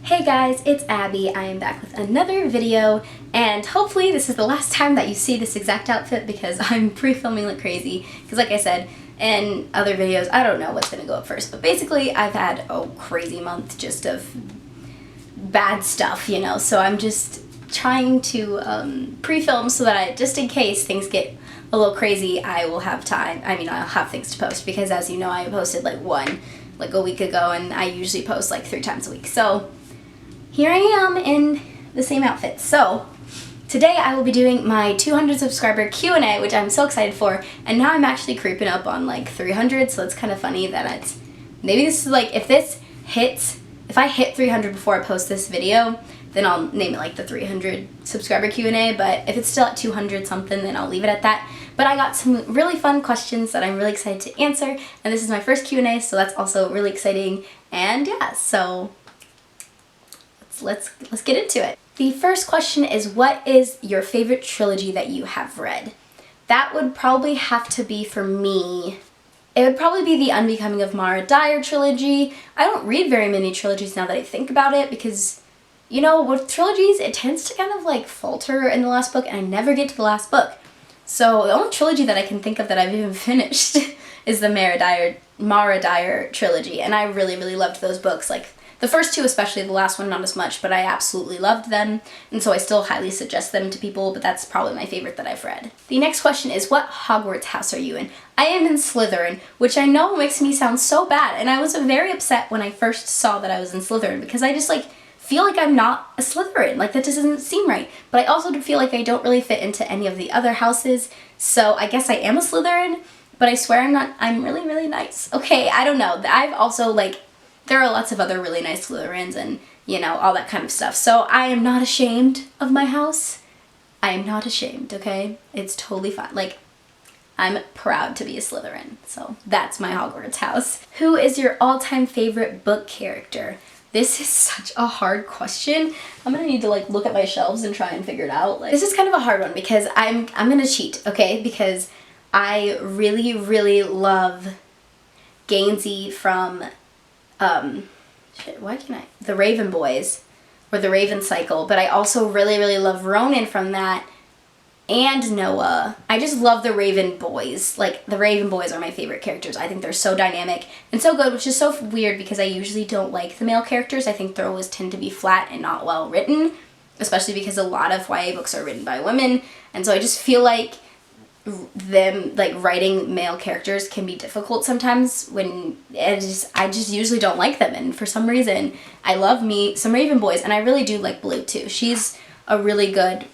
Hey guys, it's Abby. I am back with another video, and hopefully this is the last time that you see this exact outfit because I'm pre-filming like crazy. Because like I said in other videos, I don't know what's going to go up first, but basically I've had a crazy month just of bad stuff, you know, so I'm just trying to pre-film so that just in case things get a little crazy, I will have time. I mean, I'll have things to post because as you know, I posted like a week ago, and I usually post like 3 times a week. So here I am in the same outfit. So today I will be doing my 200 subscriber Q&A, which I'm so excited for, and now I'm actually creeping up on like 300, so it's kind of funny that maybe this is like, if I hit 300 before I post this video, then I'll name it like the 300 subscriber Q&A, but if it's still at 200 something, then I'll leave it at that. But I got some really fun questions that I'm really excited to answer, and this is my first Q&A, so that's also really exciting, and yeah, so let's get into it. The first question is, what is your favorite trilogy that you have read? That would probably have to be, for me, it would probably be the Unbecoming of Mara Dyer trilogy. I don't read very many trilogies now that I think about it because, you know, with trilogies, it tends to kind of like falter in the last book, and I never get to the last book. So the only trilogy that I can think of that I've even finished is the Mara Dyer trilogy, and I really, really loved those books. Like, the first 2 especially, the last one not as much, but I absolutely loved them, and so I still highly suggest them to people, but that's probably my favorite that I've read. The next question is, what Hogwarts house are you in? I am in Slytherin, which I know makes me sound so bad, and I was very upset when I first saw that I was in Slytherin, because I just, like, feel like I'm not a Slytherin. Like, that just doesn't seem right. But I also feel like I don't really fit into any of the other houses, so I guess I am a Slytherin, but I swear I'm not. I'm really, really nice. Okay, I don't know. I've also, like, there are lots of other really nice Slytherins and, you know, all that kind of stuff. So I am not ashamed of my house. I am not ashamed, okay? It's totally fine. Like, I'm proud to be a Slytherin. So that's my Hogwarts house. Who is your all-time favorite book character? This is such a hard question. I'm gonna need to like look at my shelves and try and figure it out. Like, this is kind of a hard one because I'm gonna cheat, okay? Because I really, really love Gainsey from The Raven Boys, or The Raven Cycle, but I also really, really love Ronan from that, and Noah. I just love the Raven Boys. Like, the Raven Boys are my favorite characters. I think they're so dynamic and so good, which is so weird because I usually don't like the male characters. I think they always tend to be flat and not well written, especially because a lot of YA books are written by women, and so I just feel like them, like, writing male characters can be difficult sometimes when I just usually don't like them, and for some reason I love me some Raven Boys, and I really do like Blue too. She's a really good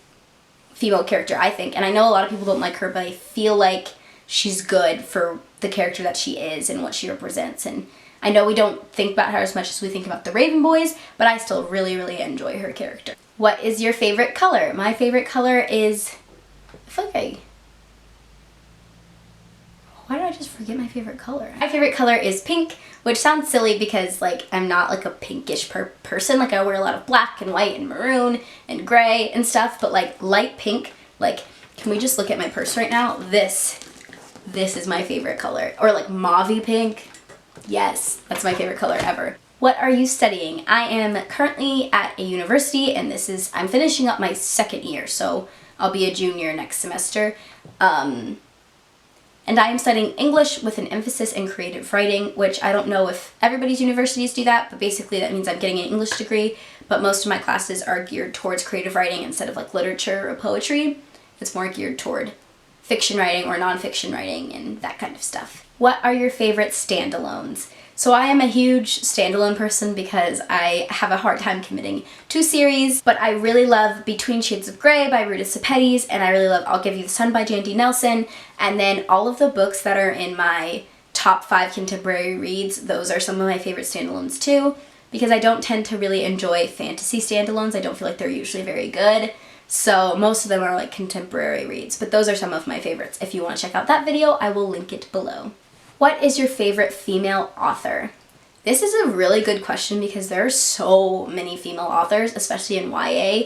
female character, I think, and I know a lot of people don't like her, but I feel like she's good for the character that she is and what she represents, and I know we don't think about her as much as we think about the Raven Boys, but I still really, really enjoy her character. What is your favorite color? My favorite color is, I feel like why did I just forget my favorite color? My favorite color is pink, which sounds silly because, like, I'm not like a pinkish person. Like, I wear a lot of black and white and maroon and gray and stuff, but like light pink, like, can we just look at my purse right now? This is my favorite color. Or like mauve-y pink. Yes, that's my favorite color ever. What are you studying? I am currently at a university, and I'm finishing up my 2nd year, so I'll be a junior next semester. And I am studying English with an emphasis in creative writing, which I don't know if everybody's universities do that, but basically that means I'm getting an English degree, but most of my classes are geared towards creative writing instead of like literature or poetry. It's more geared toward fiction writing or nonfiction writing and that kind of stuff. What are your favorite standalones? So I am a huge standalone person because I have a hard time committing to series, but I really love Between Shades of Grey by Ruta Sepetys, and I really love I'll Give You the Sun by Jandy Nelson, and then all of the books that are in my top 5 contemporary reads, those are some of my favorite standalones too, because I don't tend to really enjoy fantasy standalones. I don't feel like they're usually very good, so most of them are like contemporary reads, but those are some of my favorites. If you want to check out that video, I will link it below. What is your favorite female author? This is a really good question because there are so many female authors, especially in YA,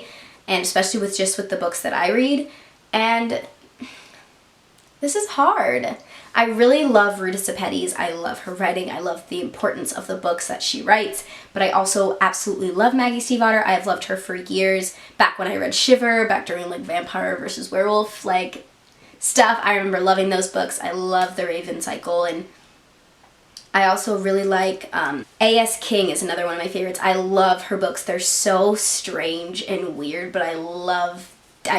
and especially with the books that I read. And This is hard. I really love Ruta Sepetys. I love her writing. I love the importance of the books that she writes, but I also absolutely love Maggie Stiefvater. I have loved her for years. Back when I read Shiver, back during like Vampire versus Werewolf like stuff, I remember loving those books. I love The Raven Cycle, and I also really like A.S. King is another one of my favorites. I love her books. They're so strange and weird, but I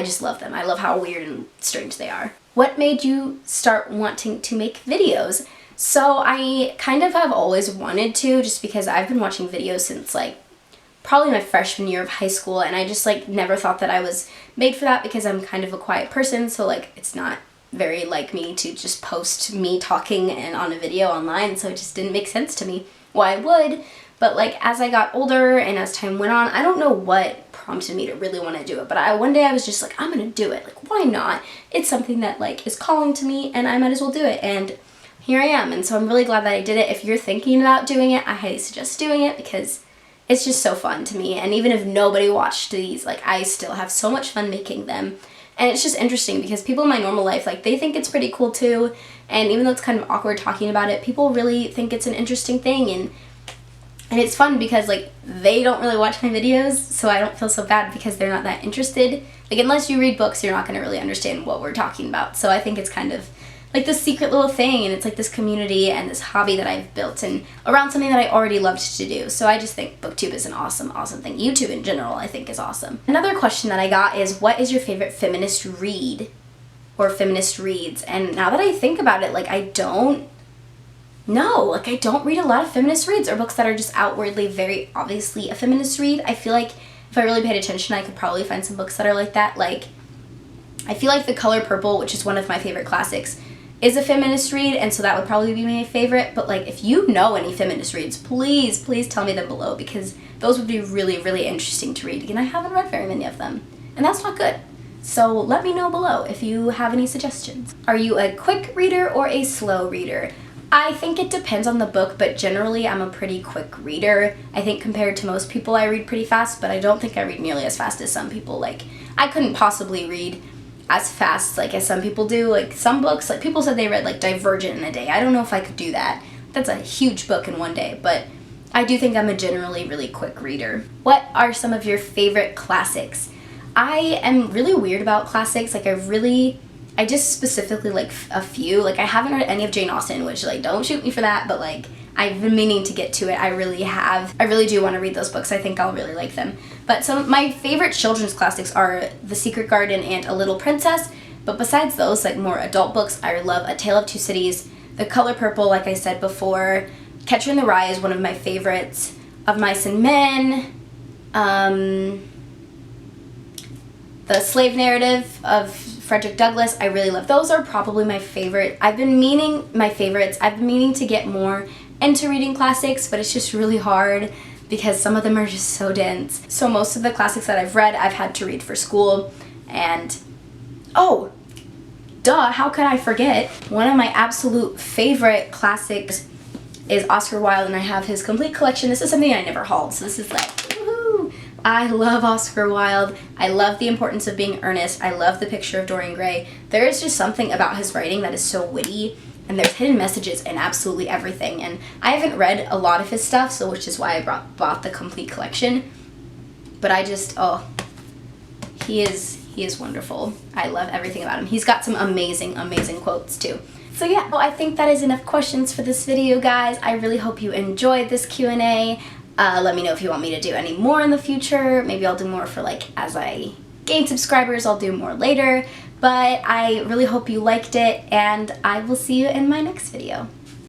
just love them. I love how weird and strange they are. What made you start wanting to make videos? So I kind of have always wanted to, just because I've been watching videos since like probably my freshman year of high school, and I just like never thought that I was made for that because I'm kind of a quiet person, so like it's not very like me to just post me talking and on a video online, so it just didn't make sense to me. Well, I would, but like as I got older and as time went on, I don't know what prompted me to really want to do it, but one day I was just like, I'm gonna do it. Like, why not? It's something that like is calling to me, and I might as well do it, and here I am. And so I'm really glad that I did it. If you're thinking about doing it, I highly suggest doing it because it's just so fun to me, and even if nobody watched these, like I still have so much fun making them. And it's just interesting because people in my normal life, like they think it's pretty cool too, and even though it's kind of awkward talking about it, people really think it's an interesting thing, and it's fun because like they don't really watch my videos, so I don't feel so bad because they're not that interested. Like unless you read books, you're not going to really understand what we're talking about. So I think it's kind of like this secret little thing, and it's like this community and this hobby that I've built and around something that I already loved to do. So I just think BookTube is an awesome, awesome thing. YouTube in general I think is awesome. Another question that I got is, what is your favorite feminist read or feminist reads? And now that I think about it, like I don't read a lot of feminist reads or books that are just outwardly very obviously a feminist read. I feel like if I really paid attention, I could probably find some books that are like that. Like I feel like The Color Purple, which is one of my favorite classics, is a feminist read, and so that would probably be my favorite. But like if you know any feminist reads, please tell me them below, because those would be really, really interesting to read, and I haven't read very many of them, and that's not good. So let me know below if you have any suggestions. Are you a quick reader or a slow reader? I think it depends on the book, but generally I'm a pretty quick reader. I think compared to most people I read pretty fast, but I don't think I read nearly as fast as some people. Like I couldn't possibly read as fast like as some people do. Like some books, like people said they read like Divergent in a day. I don't know if I could do that. That's a huge book in one day, but I do think I'm a generally really quick reader. What are some of your favorite classics? I am really weird about classics. Like I just specifically like a few. Like I haven't read any of Jane Austen, which like don't shoot me for that, but like I've been meaning to get to it. I really have. I really do want to read those books. I think I'll really like them. But some of my favorite children's classics are The Secret Garden and A Little Princess. But besides those, like more adult books, I love A Tale of Two Cities, The Color Purple, like I said before. Catcher in the Rye is one of my favorites. Of Mice and Men. The Slave Narrative of Frederick Douglass, I really love. Those are probably my favorite. I've been meaning to get more into reading classics, but it's just really hard because some of them are just so dense. So most of the classics that I've read, I've had to read for school. And oh, duh, how could I forget? One of my absolute favorite classics is Oscar Wilde, and I have his complete collection. This is something I never hauled, so this is like, woohoo! I love Oscar Wilde. I love The Importance of Being Earnest. I love The Picture of Dorian Gray. There is just something about his writing that is so witty, and there's hidden messages in absolutely everything. And I haven't read a lot of his stuff, so which is why I bought the complete collection. But I just, oh, he is wonderful. I love everything about him. He's got some amazing, amazing quotes too. So yeah, well, I think that is enough questions for this video, guys. I really hope you enjoyed this Q&A. Let me know if you want me to do any more in the future. Maybe I'll do more for like as I gain subscribers. I'll do more later. But I really hope you liked it, and I will see you in my next video.